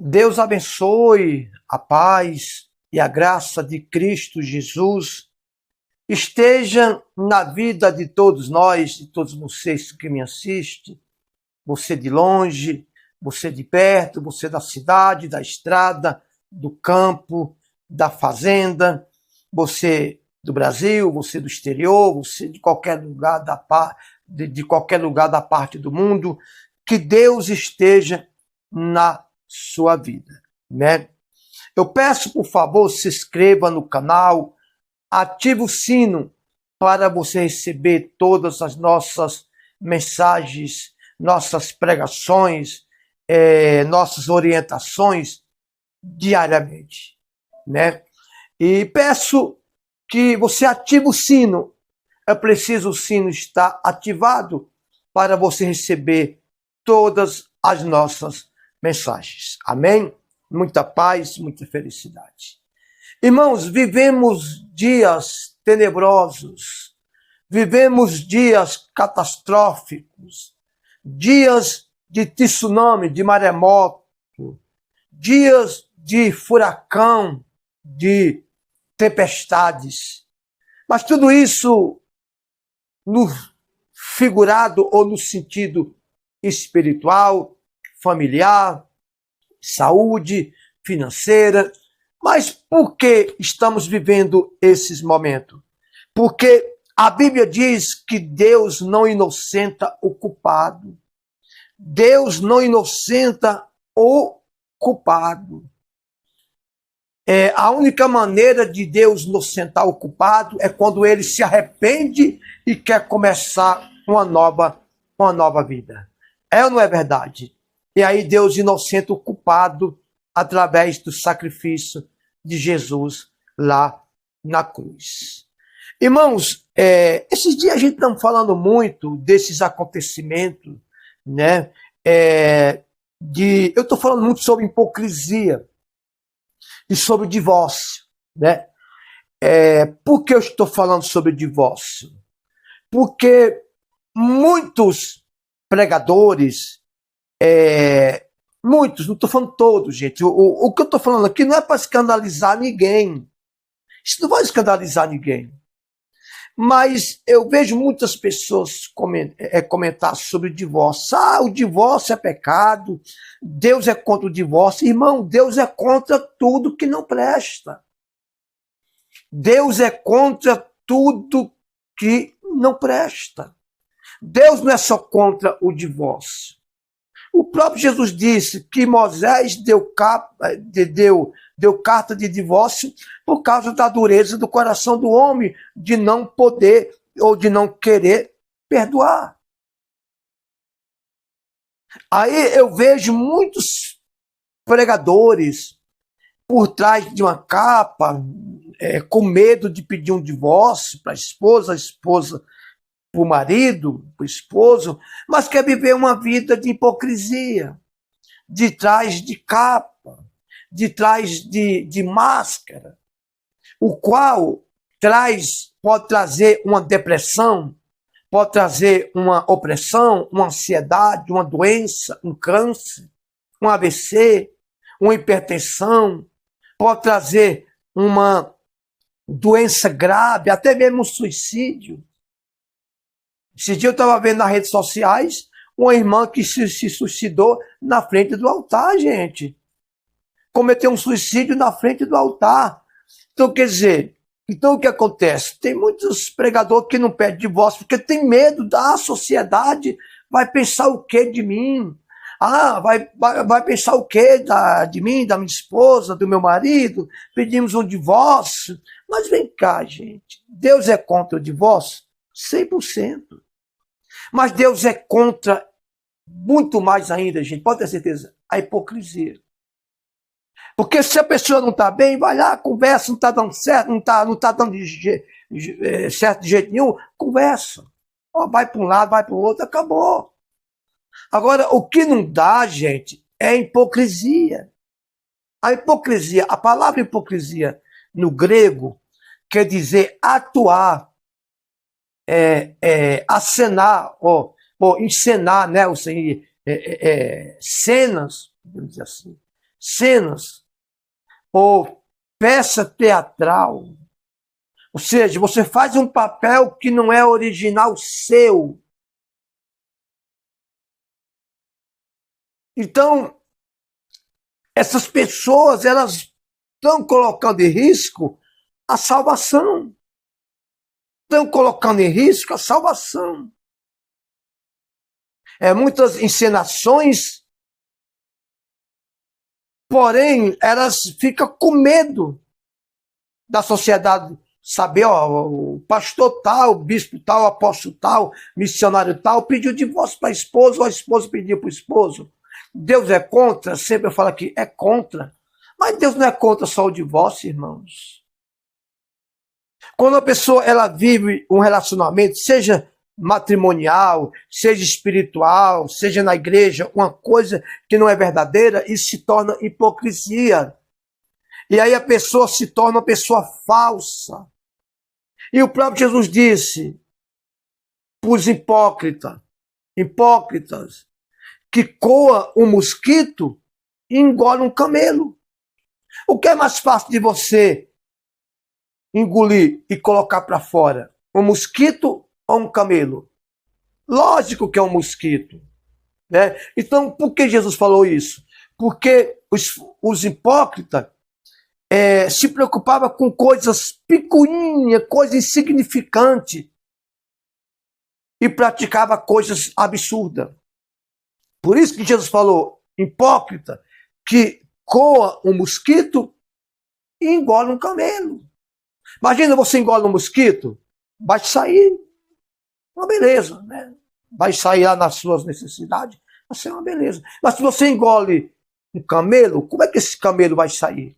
Deus abençoe, a paz e a graça de Cristo Jesus esteja na vida de todos nós, de todos vocês que me assistem, você de longe, você de perto, você da cidade, da estrada, do campo, da fazenda, você do Brasil, você do exterior, você de qualquer lugar de qualquer lugar da parte do mundo, que Deus esteja na sua vida, né? Eu peço, por favor, se inscreva no canal, ative o sino para você receber todas as nossas mensagens, nossas pregações, nossas orientações diariamente, né? E peço que você ative o sino. É preciso o sino estar ativado para você receber todas as nossas mensagens. Amém? Muita paz, muita felicidade. Irmãos, vivemos dias tenebrosos, vivemos dias catastróficos, dias de tsunami, de maremoto, dias de furacão, de tempestades. Mas tudo isso no figurado ou no sentido espiritual, familiar, saúde, financeira. Mas por que estamos vivendo esses momentos? Porque a Bíblia diz que Deus não inocenta o culpado. Deus não inocenta o culpado. A única maneira de Deus inocentar o culpado é quando ele se arrepende e quer começar uma nova vida. É ou não é verdade? E aí Deus inocenta o culpado através do sacrifício de Jesus lá na cruz. Irmãos, esses dias a gente está falando muito desses acontecimentos, né? Eu estou falando muito sobre hipocrisia e sobre o divórcio, né? Por que eu estou falando sobre o divórcio? Porque muitos pregadores, muitos, não estou falando todos, gente. O que eu estou falando aqui não é para escandalizar ninguém. Isso não vai escandalizar ninguém. Mas eu vejo muitas pessoas comentar sobre o divórcio. Ah, o divórcio é pecado. Deus é contra o divórcio. Irmão, Deus é contra tudo que não presta. Deus é contra tudo que não presta. Deus não é só contra o divórcio. O próprio Jesus disse que Moisés deu carta de divórcio por causa da dureza do coração do homem, de não poder ou de não querer perdoar. Aí eu vejo muitos pregadores por trás de uma capa, com medo de pedir um divórcio para a esposa para o marido, para o esposo, mas quer viver uma vida de hipocrisia, de trás de capa, de trás de máscara, o qual pode trazer uma depressão, pode trazer uma opressão, uma ansiedade, uma doença, um câncer, um AVC, uma hipertensão, pode trazer uma doença grave, até mesmo um suicídio. Esse dia eu estava vendo nas redes sociais uma irmã que se suicidou na frente do altar, gente. Cometeu um suicídio na frente do altar. Então, quer dizer, o que acontece? Tem muitos pregadores que não pedem divórcio porque tem medo da sociedade. Vai pensar o que de mim? Vai pensar o que de mim, da minha esposa, do meu marido? Pedimos um divórcio. Mas vem cá, gente. Deus é contra o divórcio? 100%. Mas Deus é contra, muito mais ainda, gente, pode ter certeza, a hipocrisia. Porque se a pessoa não está bem, vai lá, conversa, não está dando certo, não tá dando certo de jeito nenhum, conversa. Ó, vai para um lado, vai para o outro, acabou. Agora, o que não dá, gente, é hipocrisia. A hipocrisia, a palavra hipocrisia no grego quer dizer atuar, acenar, ou encenar, né? Ou seja, cenas, vamos dizer assim, cenas, ou peça teatral. Ou seja, você faz um papel que não é original seu. Então, essas pessoas, elas estão colocando em risco a salvação. Estão colocando em risco a salvação. Muitas encenações, porém, elas ficam com medo da sociedade saber, ó, o pastor tal, o bispo tal, o apóstolo tal, missionário tal, pediu divórcio para a esposa, ou a esposa pediu para o esposo. Deus é contra? Sempre eu falo aqui, é contra. Mas Deus não é contra só o divórcio, irmãos. Quando a pessoa ela vive um relacionamento, seja matrimonial, seja espiritual, seja na igreja, uma coisa que não é verdadeira, isso se torna hipocrisia. E aí a pessoa se torna uma pessoa falsa. E o próprio Jesus disse para os hipócritas, que coa um mosquito e engole um camelo. O que é mais fácil de você engolir e colocar para fora? Um mosquito ou um camelo? Lógico que é um mosquito. Né? Então, por que Jesus falou isso? Porque os hipócritas se preocupavam com coisas picuinhas, coisas insignificantes, e praticava coisas absurdas. Por isso que Jesus falou, hipócrita, que coa um mosquito e engole um camelo. Imagina você engole um mosquito, vai sair uma beleza, né? Vai sair lá nas suas necessidades, vai ser uma beleza. Mas se você engole um camelo, como é que esse camelo vai sair?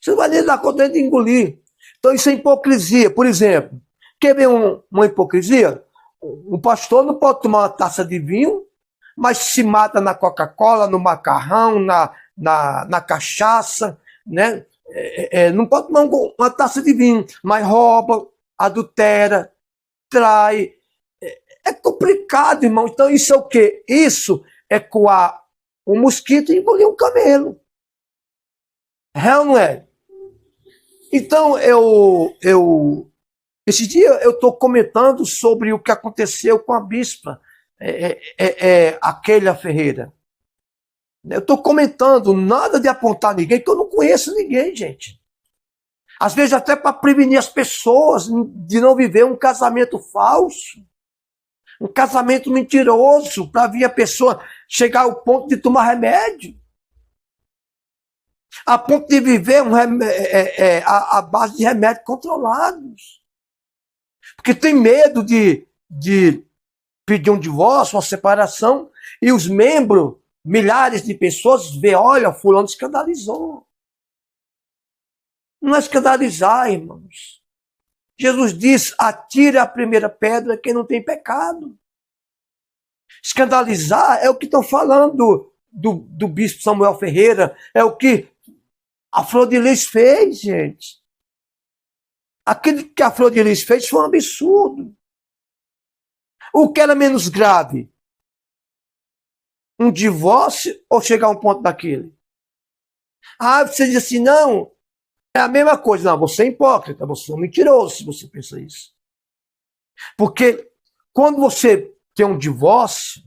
Você não vai nem dar conta de engolir. Então isso é hipocrisia. Por exemplo, quer ver uma hipocrisia? Um pastor não pode tomar uma taça de vinho, mas se mata na Coca-Cola, no macarrão, na cachaça, né? Não pode tomar uma taça de vinho, mas rouba, adultera, trai. É complicado, irmão. Então isso é o quê? Isso é coar um mosquito e engolir um camelo. É ou não é? Então, esse dia eu estou comentando sobre o que aconteceu com a bispa Aquélia Ferreira. Eu estou comentando, nada de apontar ninguém, que eu não conheço ninguém, gente. Às vezes até para prevenir as pessoas de não viver um casamento falso, um casamento mentiroso, para vir a pessoa chegar ao ponto de tomar remédio. A ponto de viver a base de remédios controlados. Porque tem medo de pedir um divórcio, uma separação, e os membros, milhares de pessoas, vê, olha, fulano escandalizou. Não é escandalizar, irmãos. Jesus diz, atire a primeira pedra quem não tem pecado. Escandalizar é o que estão falando do bispo Samuel Ferreira, é o que a Flor de Lis fez, gente. Aquilo que a Flor de Lis fez foi um absurdo. O que era menos grave? Um divórcio ou chegar a um ponto daquele? Ah, você diz assim, não, é a mesma coisa. Não, você é hipócrita, você é um mentiroso se você pensa isso. Porque quando você tem um divórcio,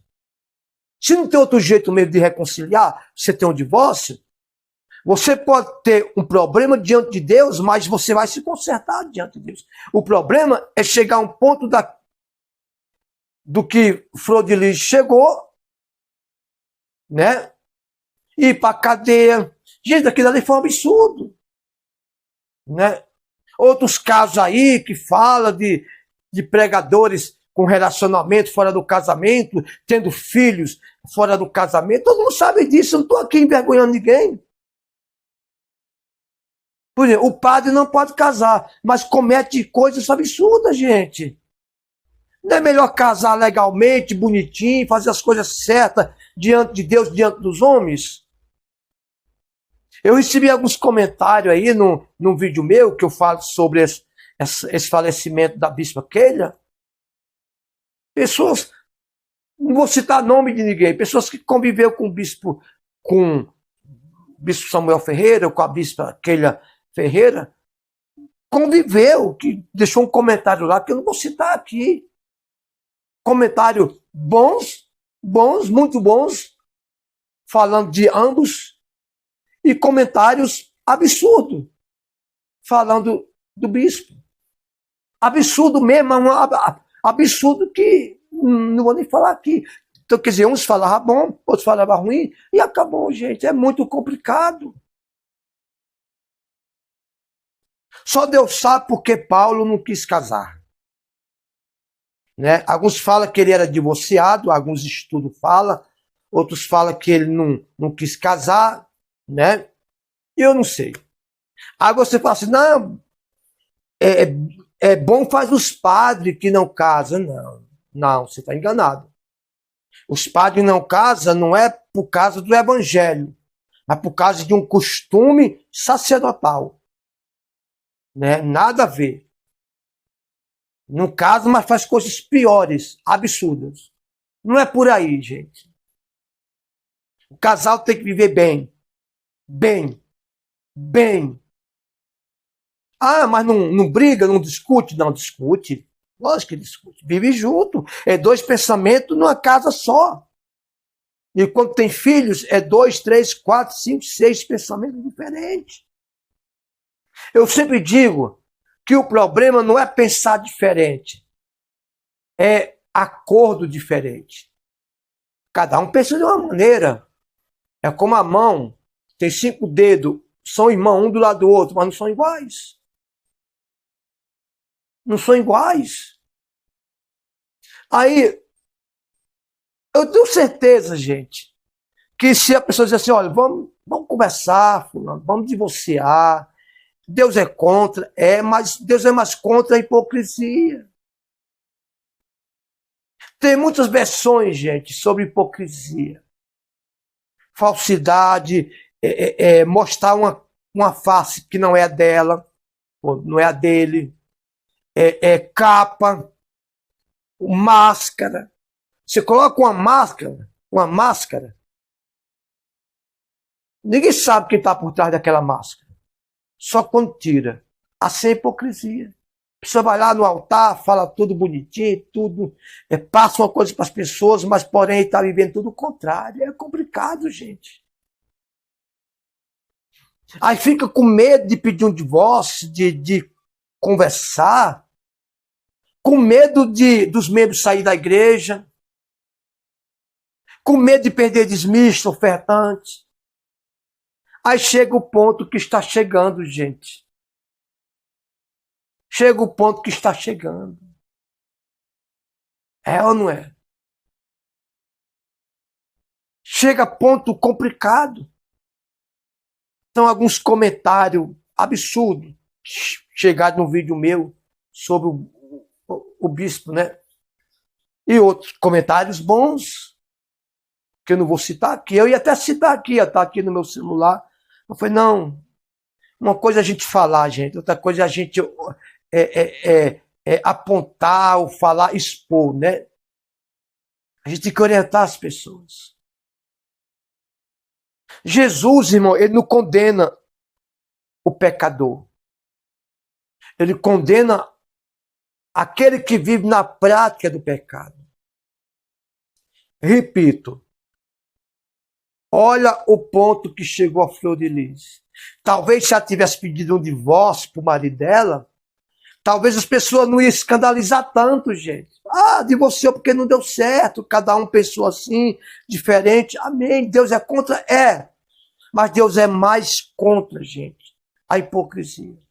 se não tem outro jeito mesmo de reconciliar, você tem um divórcio, você pode ter um problema diante de Deus, mas você vai se consertar diante de Deus. O problema é chegar a um ponto do que Flor de Lis chegou, né? Ir para a cadeia. Gente, aquilo ali foi um absurdo. Né? Outros casos aí que fala de pregadores com relacionamento fora do casamento, tendo filhos fora do casamento. Todo mundo sabe disso, eu não estou aqui envergonhando ninguém. Por exemplo, o padre não pode casar, mas comete coisas absurdas, gente. Não é melhor casar legalmente, bonitinho, fazer as coisas certas diante de Deus, diante dos homens? Eu recebi alguns comentários aí num vídeo meu que eu falo sobre esse falecimento da Bispa Keila. Pessoas, não vou citar nome de ninguém, pessoas que conviveu com o bispo Samuel Ferreira, com a Bispa Keila Ferreira, conviveu, que deixou um comentário lá que eu não vou citar aqui. Comentários bons, muito bons, falando de ambos, e comentários absurdos, falando do bispo. Absurdo mesmo, absurdo que não vou nem falar aqui. Então, quer dizer, uns falavam bom, outros falavam ruim, e acabou, gente. É muito complicado. Só Deus sabe porque Paulo não quis casar. Né? Alguns falam que ele era divorciado, alguns estudos falam, outros falam que ele não quis casar, né? Eu não sei. Aí você fala assim, não, é bom faz os padres que não casam. Não, você está enganado. Os padres não casam não é por causa do evangelho, mas por causa de um costume sacerdotal. Né? Nada a ver. Não casa, mas faz coisas piores, absurdas. Não é por aí, gente. O casal tem que viver bem. Bem. Ah, mas não briga, não discute? Não, discute. Lógico que discute. Vive junto. É dois pensamentos numa casa só. E quando tem filhos, é 2, 3, 4, 5, 6 pensamentos diferentes. Eu sempre digo que o problema não é pensar diferente. É acordo diferente. Cada um pensa de uma maneira. É como a mão. Tem 5 dedos. São irmãos, um do lado do outro, mas não são iguais. Não são iguais. Aí, eu tenho certeza, gente, que se a pessoa dizer assim, olha, vamos conversar, fulano, vamos divorciar, Deus é contra, mas Deus é mais contra a hipocrisia. Tem muitas versões, gente, sobre hipocrisia. Falsidade, mostrar uma face que não é a dela, não é a dele, capa, máscara. Você coloca uma máscara, ninguém sabe quem está por trás daquela máscara. Só quando tira. Assim é hipocrisia. A pessoa vai lá no altar, fala tudo bonitinho, tudo, passa uma coisa para as pessoas, mas porém está vivendo tudo o contrário. É complicado, gente. Aí fica com medo de pedir um divórcio, de conversar, com medo dos membros sair da igreja, com medo de perder dízimista, ofertante. Aí chega o ponto que está chegando, gente. Chega o ponto que está chegando. É ou não é? Chega ponto complicado. Então, alguns comentários absurdos chegaram no vídeo meu sobre o bispo, né? E outros comentários bons, que eu não vou citar aqui. Eu ia até citar aqui, ia estar aqui no meu celular. Eu falei, não, uma coisa é a gente falar, gente, outra coisa é a gente apontar ou falar, expor, né? A gente tem que orientar as pessoas. Jesus, irmão, ele não condena o pecador. Ele condena aquele que vive na prática do pecado. Repito, olha o ponto que chegou a Flor de Lis. Talvez se ela tivesse pedido um divórcio para o marido dela, talvez as pessoas não iam escandalizar tanto, gente. Ah, divorciou porque não deu certo, cada um pensou assim, diferente. Amém, Deus é contra? É. Mas Deus é mais contra, gente, a hipocrisia.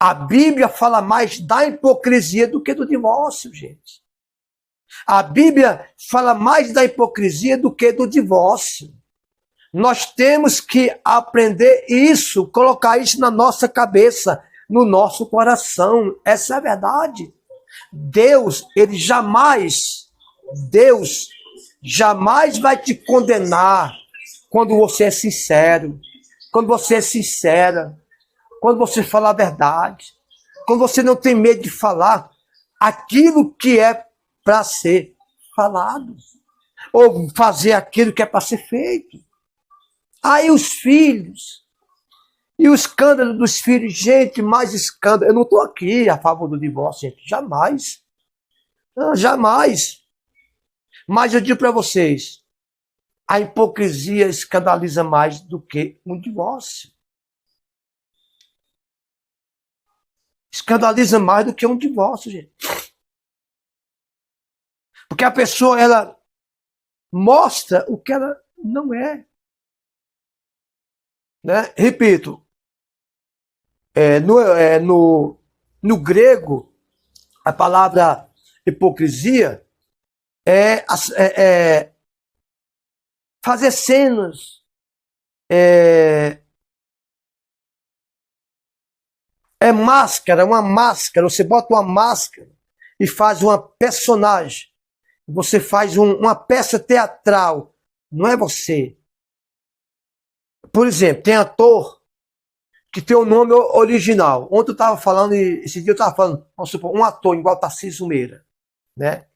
A Bíblia fala mais da hipocrisia do que do divórcio, gente. A Bíblia fala mais da hipocrisia do que do divórcio. Nós temos que aprender isso, colocar isso na nossa cabeça, no nosso coração. Essa é a verdade. Deus jamais vai te condenar quando você é sincero, quando você é sincera, quando você fala a verdade, quando você não tem medo de falar aquilo que é para ser falado, ou fazer aquilo que é para ser feito. Aí os filhos, e o escândalo dos filhos, gente, mais escândalo. Eu não estou aqui a favor do divórcio, gente, jamais. Não, jamais. Mas eu digo para vocês, a hipocrisia escandaliza mais do que um divórcio. Escandaliza mais do que um divórcio, gente. Porque a pessoa, ela mostra o que ela não é. Né? Repito, no grego, a palavra hipocrisia é fazer cenas, máscara, uma máscara. Você bota uma máscara e faz uma personagem. Você faz uma peça teatral. Não é você. Por exemplo, tem ator que tem o nome original. Ontem eu estava falando, esse dia eu estava falando, vamos supor, um ator igual Tarcísio Meira, né?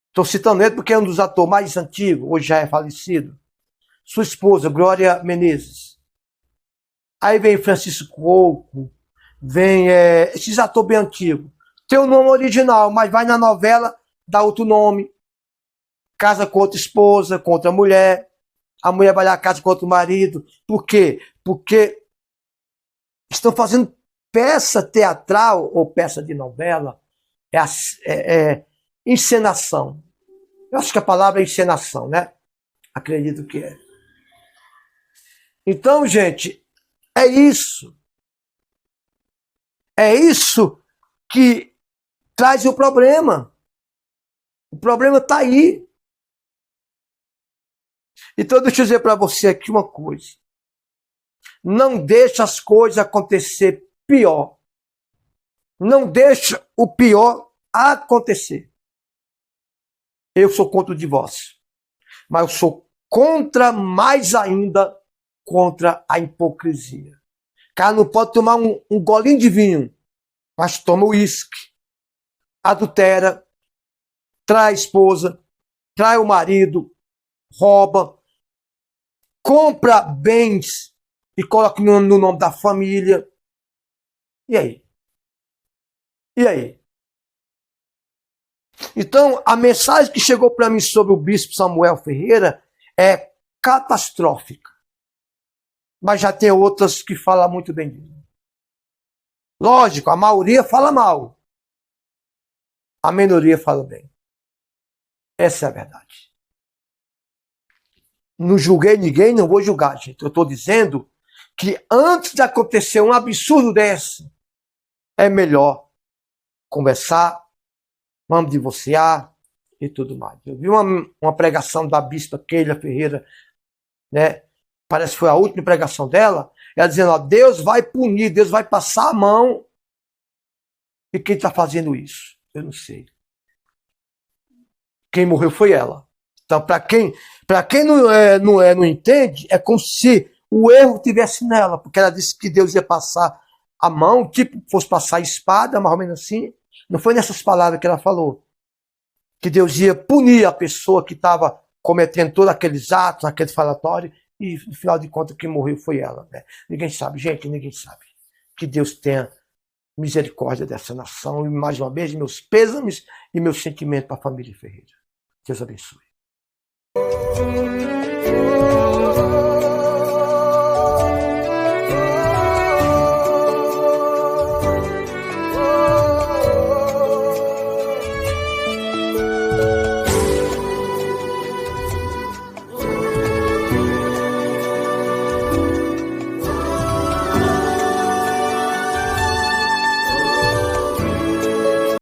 Estou citando ele porque é um dos atores mais antigos, hoje já é falecido. Sua esposa, Glória Menezes. Aí vem Francisco Coco, vem esses atores bem antigos. Tem o nome original, mas vai na novela, dá outro nome. Casa com outra esposa, com outra mulher. A mulher vai lá casa com outro marido. Por quê? Porque estão fazendo peça teatral ou peça de novela. Encenação. Eu acho que a palavra é encenação, né? Acredito que é. Então, gente, é isso. É isso que traz o problema. O problema está aí. Então, deixa eu dizer para você aqui uma coisa. Não deixe as coisas acontecer pior. Não deixe o pior acontecer. Eu sou contra o divórcio. Mas eu sou contra, mais ainda, contra a hipocrisia. O cara não pode tomar um golinho de vinho, mas toma uísque, adultera, trai a esposa, trai o marido, rouba, compra bens e coloca no nome da família. E aí? E aí? Então, a mensagem que chegou para mim sobre o bispo Samuel Ferreira é catastrófica. Mas já tem outras que falam muito bem dele. Lógico, a maioria fala mal. A minoria fala bem. Essa é a verdade. Não julguei ninguém, não vou julgar, gente. Eu estou dizendo que antes de acontecer um absurdo desse, é melhor conversar, vamos divorciar e tudo mais. Eu vi uma pregação da bispa Keila Ferreira, né? Parece que foi a última pregação dela, ela dizendo, ó, Deus vai punir, Deus vai passar a mão. E quem está fazendo isso? Eu não sei. Quem morreu foi ela. Então, para quem não entende, é como se o erro tivesse nela, porque ela disse que Deus ia passar a mão, tipo, fosse passar a espada, mais ou menos assim. Não foi nessas palavras que ela falou. Que Deus ia punir a pessoa que estava cometendo todos aqueles atos, aquele falatório, e no final de contas quem morreu foi ela. Né? Ninguém sabe, gente, ninguém sabe. Que Deus tenha misericórdia dessa nação. E mais uma vez, meus pêsames e meus sentimentos para a família Ferreira. Deus abençoe.